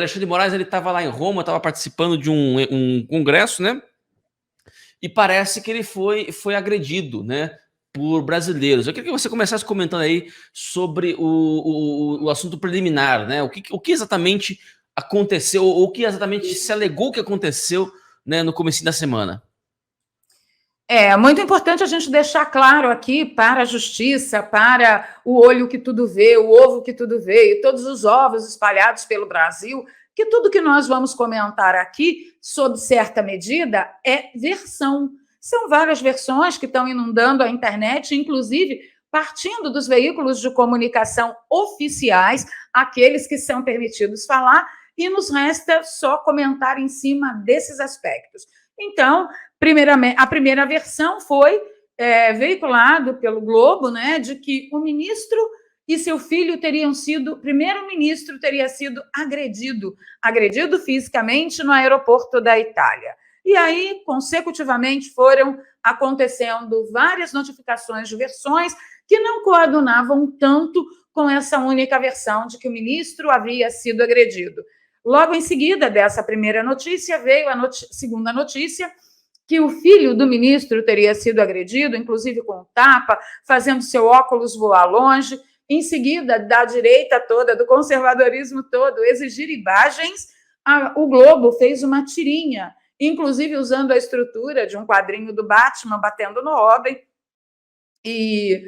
Alexandre de Moraes, ele estava lá em Roma, estava participando de um congresso, né? E parece que ele foi agredido, né, por brasileiros. Eu queria que você começasse comentando aí sobre o assunto preliminar, né? O que exatamente aconteceu, ou o que exatamente se alegou que aconteceu, né, no comecinho da semana. É muito importante a gente deixar claro aqui para a justiça, para o olho que tudo vê, o ovo que tudo vê, e todos os ovos espalhados pelo Brasil, que tudo que nós vamos comentar aqui, sob certa medida, é versão. São várias versões que estão inundando a internet, inclusive partindo dos veículos de comunicação oficiais, aqueles que são permitidos falar, e nos resta só comentar em cima desses aspectos. Então, a primeira versão foi veiculado pelo Globo, né, de que o ministro e seu filho teriam sido, o primeiro-ministro teria sido agredido fisicamente no aeroporto da Itália. E aí, consecutivamente, foram acontecendo várias notificações de versões que não coadunavam tanto com essa única versão de que o ministro havia sido agredido. Logo em seguida dessa primeira notícia, veio a segunda notícia, que o filho do ministro teria sido agredido, inclusive com tapa, fazendo seu óculos voar longe. Em seguida, da direita toda, do conservadorismo todo, exigir imagens, o Globo fez uma tirinha, inclusive usando a estrutura de um quadrinho do Batman batendo no Robin, e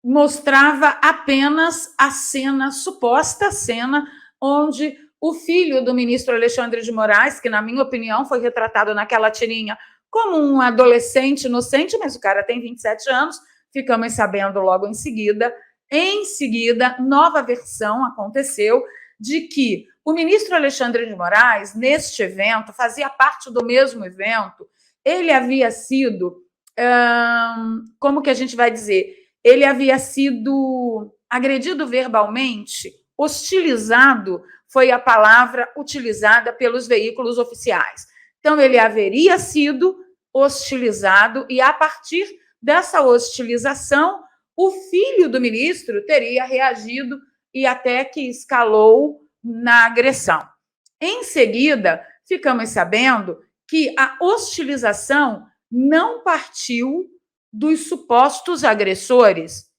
mostrava apenas a cena, suposta cena, onde o filho do ministro Alexandre de Moraes, que, na minha opinião, foi retratado naquela tirinha como um adolescente inocente, mas o cara tem 27 anos, ficamos sabendo logo em seguida. Em seguida, nova versão aconteceu de que o ministro Alexandre de Moraes, neste evento, fazia parte do mesmo evento, ele havia sido, como que a gente vai dizer, ele havia sido agredido verbalmente, hostilizado, foi a palavra utilizada pelos veículos oficiais. Então, ele haveria sido hostilizado e, a partir dessa hostilização, o filho do ministro teria reagido e até que escalou na agressão. Em seguida, ficamos sabendo que a hostilização não partiu dos supostos agressores.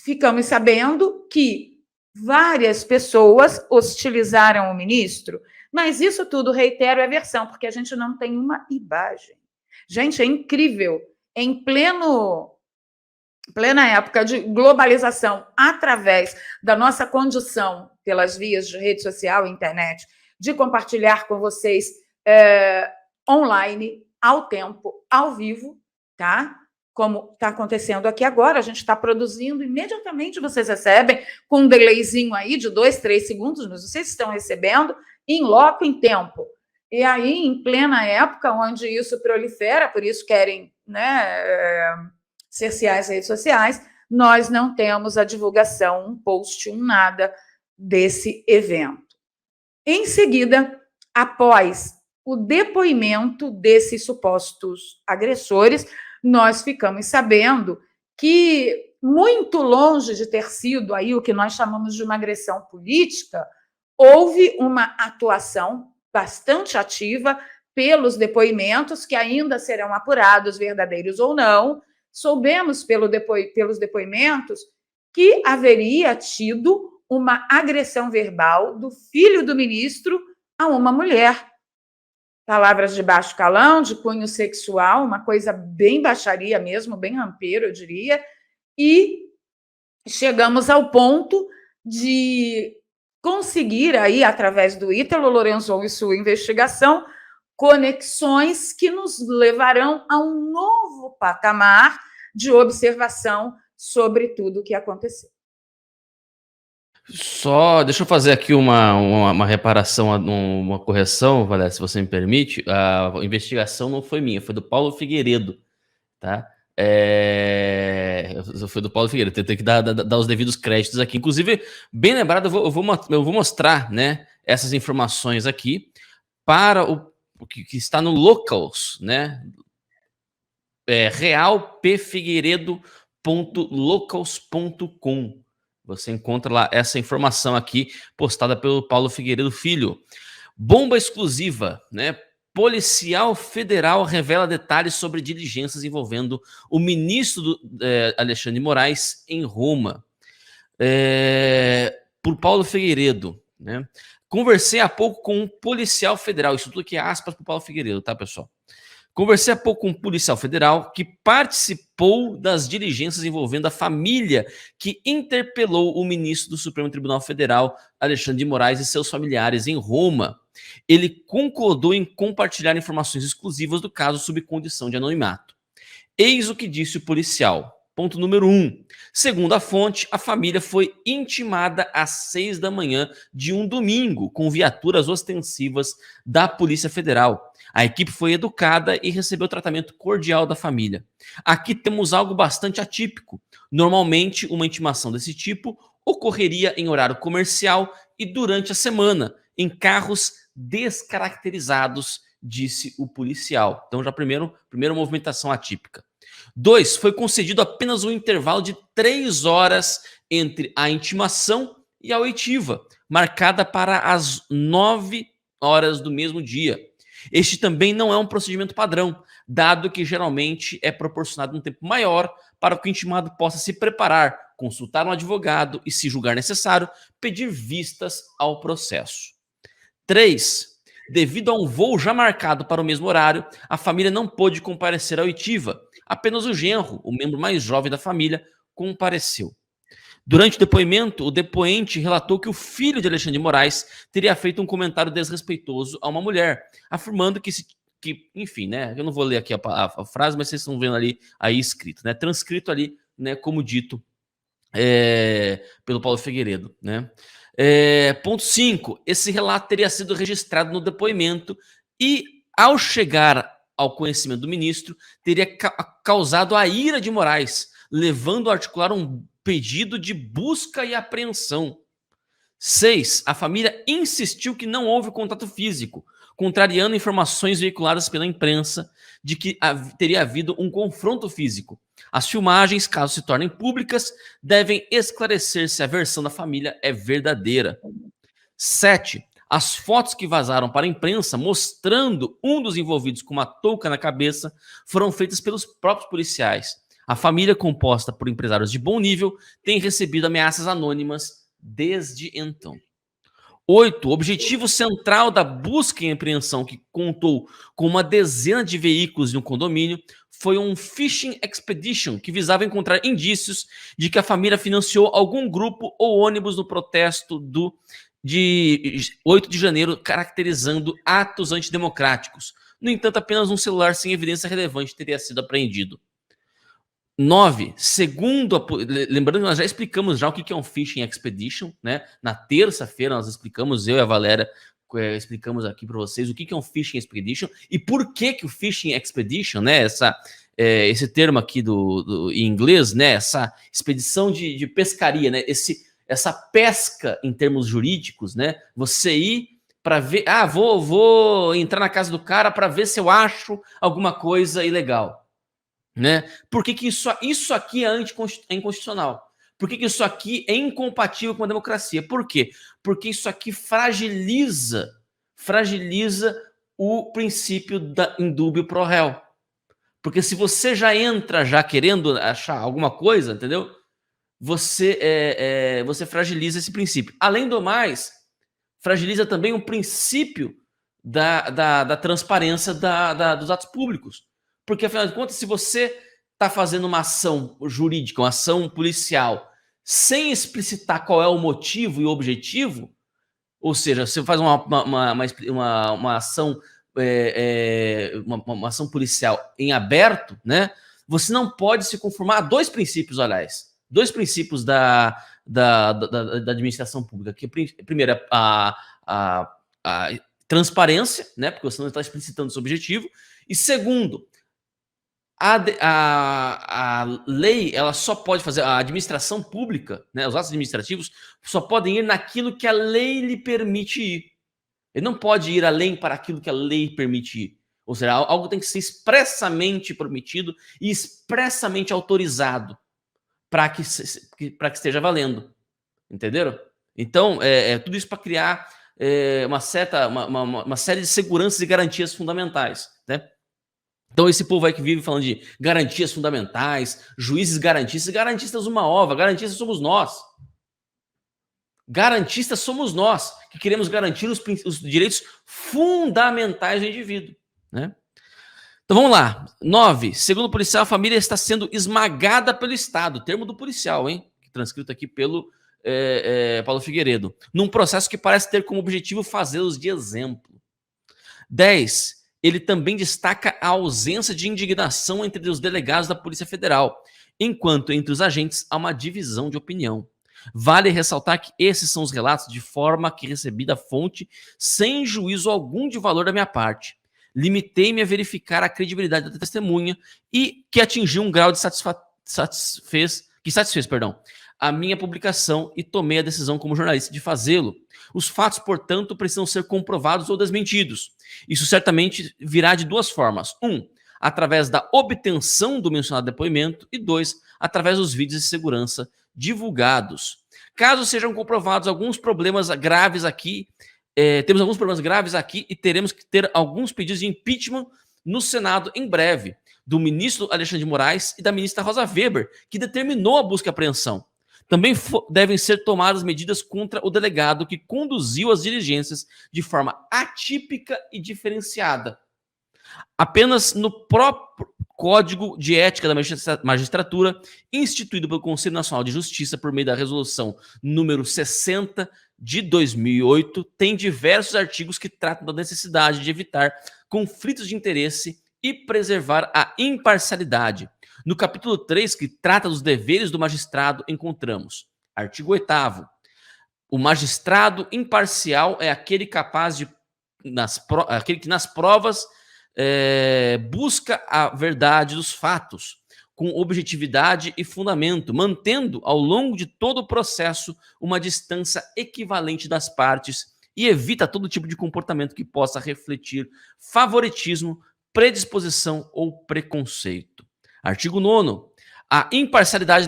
Ficamos sabendo que várias pessoas hostilizaram o ministro, mas isso tudo, reitero, é versão, porque a gente não tem uma imagem. Gente, é incrível. Em plena época de globalização, através da nossa condição, pelas vias de rede social e internet, de compartilhar com vocês online, ao tempo, ao vivo, tá? Como está acontecendo aqui agora, a gente está produzindo, imediatamente vocês recebem, com um delayzinho aí de 2, 3 segundos, mas vocês estão recebendo em loco, em tempo. E aí, em plena época, onde isso prolifera, por isso querem, né, cercear as redes sociais, nós não temos a divulgação, um post, um nada desse evento. Em seguida, após o depoimento desses supostos agressores, nós ficamos sabendo que, muito longe de ter sido aí o que nós chamamos de uma agressão política, houve uma atuação bastante ativa pelos depoimentos, que ainda serão apurados, verdadeiros ou não. Soubemos pelos depoimentos que haveria tido uma agressão verbal do filho do ministro a uma mulher. Palavras de baixo calão, de cunho sexual, uma coisa bem baixaria mesmo, bem rampeiro, eu diria, e chegamos ao ponto de conseguir aí, através do Ítalo Lorenzon e sua investigação, conexões que nos levarão a um novo patamar de observação sobre tudo o que aconteceu. Só deixa eu fazer aqui uma reparação, uma correção, Valéria, se você me permite. A investigação não foi minha, foi do Paulo Figueiredo, tá? Foi do Paulo Figueiredo, tem que dar os devidos créditos aqui. Inclusive, bem lembrado, eu vou mostrar, né, essas informações aqui para o que está no Locals, né? Realpfigueiredo.locals.com. Você encontra lá essa informação aqui, postada pelo Paulo Figueiredo Filho. Bomba exclusiva, né? Policial federal revela detalhes sobre diligências envolvendo o ministro Alexandre de Moraes em Roma. Por Paulo Figueiredo, né? Conversei há pouco com um policial federal, isso tudo aqui é aspas para o Paulo Figueiredo, tá, pessoal? Conversei há pouco com um policial federal que participou das diligências envolvendo a família que interpelou o ministro do Supremo Tribunal Federal, Alexandre de Moraes, e seus familiares em Roma. Ele concordou em compartilhar informações exclusivas do caso sob condição de anonimato. Eis o que disse o policial. Ponto número 1. Segundo a fonte, a família foi intimada às 6 da manhã de um domingo com viaturas ostensivas da Polícia Federal. A equipe foi educada e recebeu tratamento cordial da família. Aqui temos algo bastante atípico. Normalmente, uma intimação desse tipo ocorreria em horário comercial e durante a semana, em carros descaracterizados, disse o policial. Então, já primeira movimentação atípica. 2. Foi concedido apenas um intervalo de 3 horas entre a intimação e a oitiva, marcada para as 9 horas do mesmo dia. Este também não é um procedimento padrão, dado que geralmente é proporcionado um tempo maior para que o intimado possa se preparar, consultar um advogado e, se julgar necessário, pedir vistas ao processo. 3. Devido a um voo já marcado para o mesmo horário, a família não pôde comparecer à oitiva. Apenas o genro, o membro mais jovem da família, compareceu. Durante o depoimento, o depoente relatou que o filho de Alexandre de Moraes teria feito um comentário desrespeitoso a uma mulher, afirmando que, enfim, né, eu não vou ler aqui a frase, mas vocês estão vendo ali aí escrito, né, transcrito ali, né, como dito pelo Paulo Figueiredo, né. Ponto 5. Esse relato teria sido registrado no depoimento e, ao chegar ao conhecimento do ministro, teria causado a ira de Moraes, levando a articular um pedido de busca e apreensão. 6. A família insistiu que não houve contato físico, contrariando informações veiculadas pela imprensa de que teria havido um confronto físico. As filmagens, caso se tornem públicas, devem esclarecer se a versão da família é verdadeira. 7. As fotos que vazaram para a imprensa mostrando um dos envolvidos com uma touca na cabeça foram feitas pelos próprios policiais. A família, composta por empresários de bom nível, tem recebido ameaças anônimas desde então. 8. O objetivo central da busca e apreensão, que contou com uma dezena de veículos em um condomínio, foi um fishing expedition que visava encontrar indícios de que a família financiou algum grupo ou ônibus no protesto de 8 de janeiro, caracterizando atos antidemocráticos. No entanto, apenas um celular sem evidência relevante teria sido apreendido. 9. Lembrando que nós já explicamos já o que é um Fishing Expedition, né? Na terça-feira nós explicamos, eu e a Valéria explicamos aqui para vocês o que é um Fishing Expedition e por que o Fishing Expedition, né? Esse termo aqui em inglês, né? Essa expedição de pescaria, né? Essa pesca em termos jurídicos, né? Você ir para ver, vou entrar na casa do cara para ver se eu acho alguma coisa ilegal. Né? Por que isso aqui é inconstitucional? Por que isso aqui é incompatível com a democracia? Por quê? Porque isso aqui fragiliza o princípio da indúbio pro réu. Porque se você já entra querendo achar alguma coisa, entendeu? Você fragiliza esse princípio. Além do mais, fragiliza também o princípio da transparência dos atos públicos. Porque, afinal de contas, se você está fazendo uma ação jurídica, uma ação policial, sem explicitar qual é o motivo e o objetivo, ou seja, você faz uma ação, uma ação policial em aberto, né? Você não pode se conformar a 2 princípios, aliás. 2 princípios da administração pública. Que, primeiro, a transparência, né? Porque você não está explicitando esse objetivo. E segundo, a lei, ela só pode fazer, a administração pública, né, os atos administrativos só podem ir naquilo que a lei lhe permite ir. Ele não pode ir além para aquilo que a lei permite ir. Ou seja, algo tem que ser expressamente permitido e expressamente autorizado para que esteja valendo. Entenderam? Então, tudo isso para criar uma série de seguranças e garantias fundamentais, né? Então, esse povo aí que vive falando de garantias fundamentais, juízes garantistas uma ova, garantistas somos nós. Garantistas somos nós, que queremos garantir os direitos fundamentais do indivíduo, né? Então vamos lá. 9. Segundo o policial, a família está sendo esmagada pelo Estado. Termo do policial, hein? Transcrito aqui pelo Paulo Figueiredo. Num processo que parece ter como objetivo fazê-los de exemplo. 10. Ele também destaca a ausência de indignação entre os delegados da Polícia Federal, enquanto entre os agentes há uma divisão de opinião. Vale ressaltar que esses são os relatos de forma que recebi da fonte sem juízo algum de valor da minha parte. Limitei-me a verificar a credibilidade da testemunha e que atingiu um grau de satisfez a minha publicação e tomei a decisão como jornalista de fazê-lo. Os fatos, portanto, precisam ser comprovados ou desmentidos. Isso certamente virá de duas formas. 1, através da obtenção do mencionado depoimento e 2, através dos vídeos de segurança divulgados. Caso sejam comprovados alguns problemas graves aqui, temos alguns problemas graves aqui e teremos que ter alguns pedidos de impeachment no Senado em breve, do ministro Alexandre de Moraes e da ministra Rosa Weber, que determinou a busca e apreensão. Também devem ser tomadas medidas contra o delegado que conduziu as diligências de forma atípica e diferenciada. Apenas no próprio Código de Ética da Magistratura, instituído pelo Conselho Nacional de Justiça por meio da Resolução número 60 de 2008, tem diversos artigos que tratam da necessidade de evitar conflitos de interesse e preservar a imparcialidade. No capítulo 3, que trata dos deveres do magistrado, encontramos: artigo 8º. O magistrado imparcial é aquele capaz de, aquele que nas provas busca a verdade dos fatos, com objetividade e fundamento, mantendo ao longo de todo o processo uma distância equivalente das partes e evita todo tipo de comportamento que possa refletir favoritismo, predisposição ou preconceito. Artigo 9º. A imparcialidade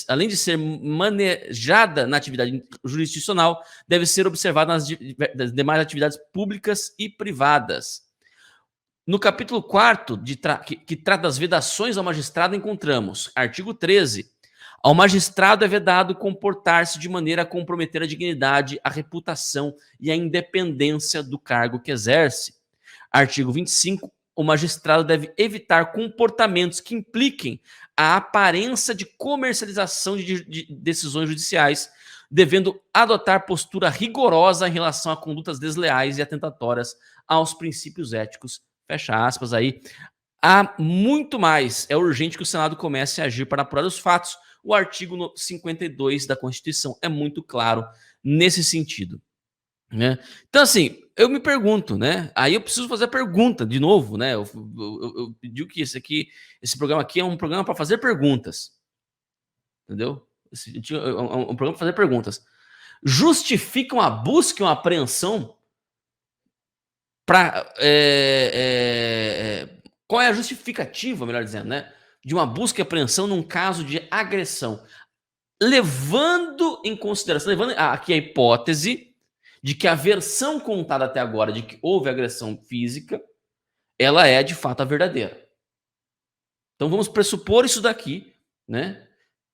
além de ser manejada na atividade jurisdicional, deve ser observada nas demais atividades públicas e privadas. No capítulo 4º, que trata das vedações ao magistrado, encontramos: artigo 13. Ao magistrado é vedado comportar-se de maneira a comprometer a dignidade, a reputação e a independência do cargo que exerce. Artigo 25. O magistrado deve evitar comportamentos que impliquem a aparência de comercialização de decisões judiciais, devendo adotar postura rigorosa em relação a condutas desleais e atentatórias aos princípios éticos. Fecha aspas aí. Há muito mais. É urgente que o Senado comece a agir para apurar os fatos. O artigo 52 da Constituição é muito claro nesse sentido, né? Então, assim, eu me pergunto, né? Aí eu preciso fazer a pergunta de novo, né? Eu digo que esse programa aqui é um programa para fazer perguntas, entendeu? É um programa para fazer perguntas. Justificam a busca e uma apreensão para qual é a justificativa, melhor dizendo, né, de uma busca e apreensão num caso de agressão, levando em consideração, levando aqui a hipótese de que a versão contada até agora de que houve agressão física, ela é de fato a verdadeira. Então vamos pressupor isso daqui, né?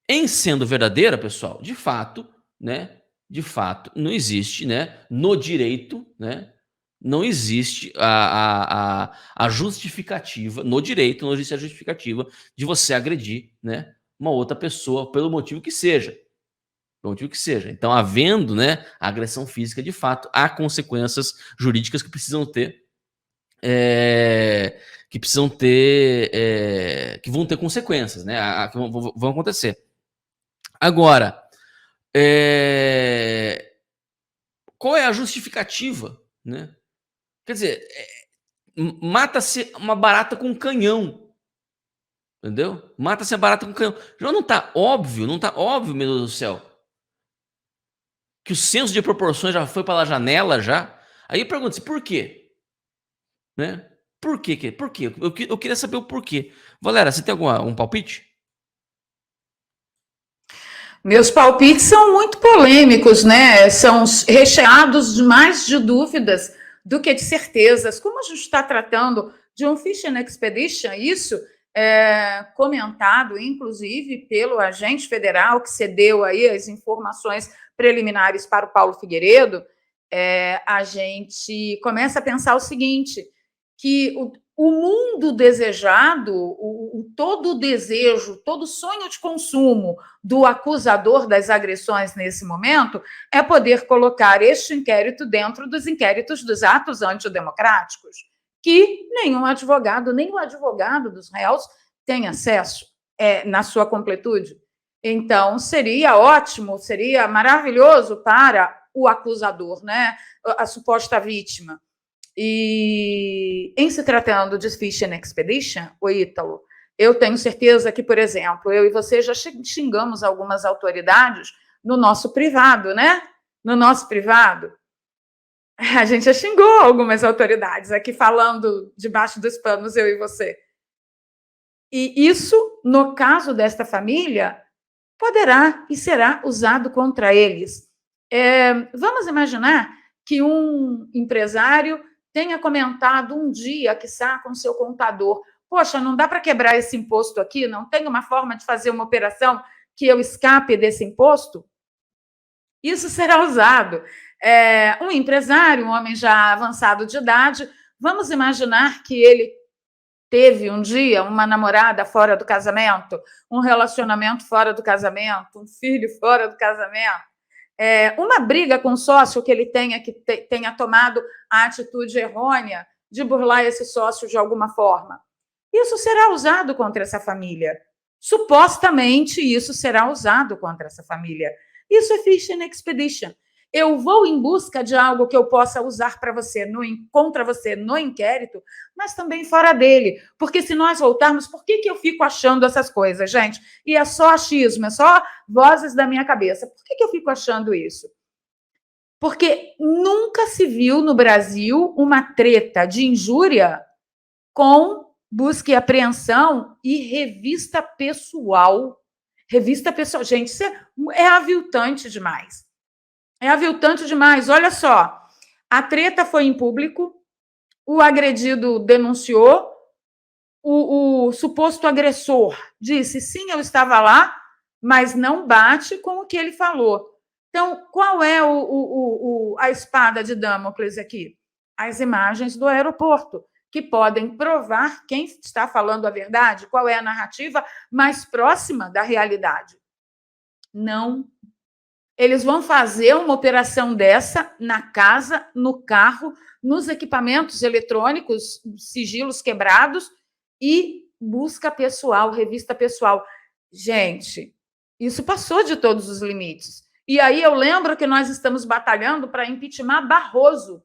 Em sendo verdadeira, pessoal, de fato, né? De fato, não existe, né? No direito, né? Não existe a justificativa, no direito não existe a justificativa de você agredir, né, uma outra pessoa pelo motivo que seja. Pelo motivo que seja. Então, havendo, né, a agressão física, de fato, há consequências jurídicas que precisam ter, que vão ter consequências, né, que vão acontecer. Agora, qual é a justificativa, né? Quer dizer, mata-se uma barata com um canhão. Entendeu? Mata-se a barata com um canhão. Já não tá óbvio, meu Deus do céu, que o senso de proporções já foi pela janela já? Aí eu pergunto-se, por quê? Né? Por quê? Por quê? Eu queria saber o porquê. Valéria, você tem algum palpite? Meus palpites são muito polêmicos, né? São recheados mais de dúvidas do que de certezas. Como a gente está tratando de um Fishing Expedition, isso é comentado, inclusive, pelo agente federal que cedeu aí as informações preliminares para o Paulo Figueiredo, a gente começa a pensar o seguinte, que o mundo desejado, todo o desejo, todo o sonho de consumo do acusador das agressões nesse momento é poder colocar este inquérito dentro dos inquéritos dos atos antidemocráticos, que nenhum advogado, nem o advogado dos réus tem acesso na sua completude. Então, seria ótimo, seria maravilhoso para o acusador, né? A suposta vítima. E em se tratando de Fishing Expedition, o Ítalo, eu tenho certeza que, por exemplo, eu e você já xingamos algumas autoridades no nosso privado, né? No nosso privado. A gente já xingou algumas autoridades aqui falando debaixo dos panos, eu e você. E isso, no caso desta família, poderá e será usado contra eles. Vamos imaginar que um empresário tenha comentado um dia, quiçá, com seu contador, poxa, não dá para quebrar esse imposto aqui? Não tem uma forma de fazer uma operação que eu escape desse imposto? Isso será usado. Um empresário, um homem já avançado de idade, vamos imaginar que ele teve um dia uma namorada fora do casamento, um relacionamento fora do casamento, um filho fora do casamento, uma briga com o sócio que ele tenha tomado a atitude errônea de burlar esse sócio de alguma forma. Isso será usado contra essa família. Supostamente, isso será usado contra essa família. Isso é Fishing Expedition. Eu vou em busca de algo que eu possa usar para você, contra você no inquérito, mas também fora dele. Porque se nós voltarmos, por que eu fico achando essas coisas, gente? E é só achismo, é só vozes da minha cabeça. Por que eu fico achando isso? Porque nunca se viu no Brasil uma treta de injúria com busca e apreensão e revista pessoal. Revista pessoal. Gente, isso é aviltante demais. É aviltante demais. Olha só, a treta foi em público, o agredido denunciou, o suposto agressor disse, sim, eu estava lá, mas não bate com o que ele falou. Então, qual é a espada de Damocles aqui? As imagens do aeroporto, que podem provar quem está falando a verdade, qual é a narrativa mais próxima da realidade. Não. Eles vão fazer uma operação dessa na casa, no carro, nos equipamentos eletrônicos, sigilos quebrados e busca pessoal, revista pessoal. Gente, isso passou de todos os limites. E aí eu lembro que nós estamos batalhando para impeachment Barroso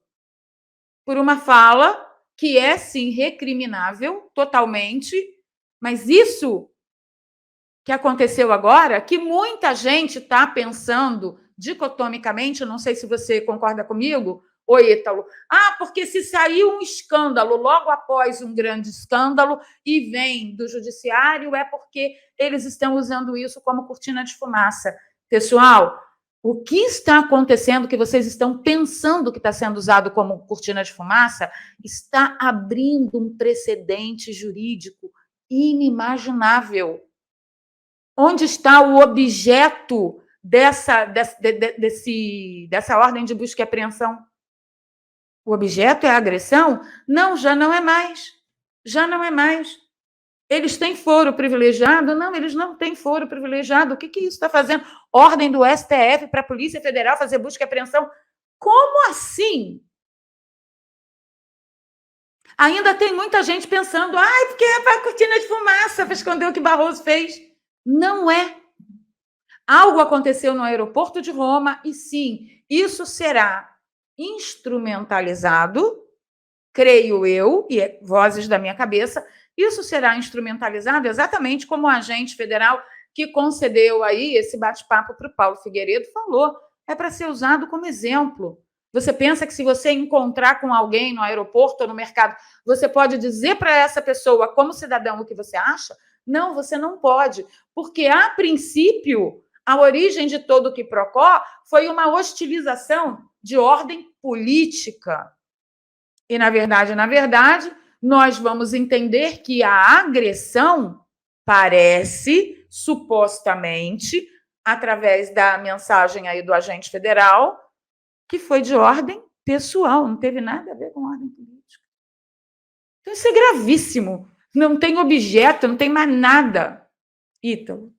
por uma fala que é, sim, recriminável totalmente, mas isso que aconteceu agora, que muita gente está pensando dicotomicamente, não sei se você concorda comigo, ô Ítalo, porque se saiu um escândalo logo após um grande escândalo e vem do judiciário, é porque eles estão usando isso como cortina de fumaça. Pessoal, o que está acontecendo, que vocês estão pensando que está sendo usado como cortina de fumaça, está abrindo um precedente jurídico inimaginável. Onde está o objeto dessa ordem de busca e apreensão? O objeto é a agressão? Não, já não é mais. Já não é mais. Eles têm foro privilegiado? Não, eles não têm foro privilegiado. O que isso está fazendo? Ordem do STF para a Polícia Federal fazer busca e apreensão? Como assim? Ainda tem muita gente pensando, porque é para a cortina de fumaça para esconder o que Barroso fez. Não é. Algo aconteceu no aeroporto de Roma e, sim, isso será instrumentalizado, creio eu, e é vozes da minha cabeça, isso será instrumentalizado exatamente como o agente federal que concedeu aí esse bate-papo para o Paulo Figueiredo falou. É para ser usado como exemplo. Você pensa que se você encontrar com alguém no aeroporto ou no mercado, você pode dizer para essa pessoa, como cidadão, o que você acha? Não, você não pode, porque, a princípio, A origem de todo o quiprocó foi uma hostilização de ordem política. E, na verdade, nós vamos entender que a agressão parece, supostamente, através da mensagem aí do agente federal, que foi de ordem pessoal, não teve nada a ver com ordem política. Então, isso é gravíssimo. Não tem objeto, não tem mais nada. Ítalo.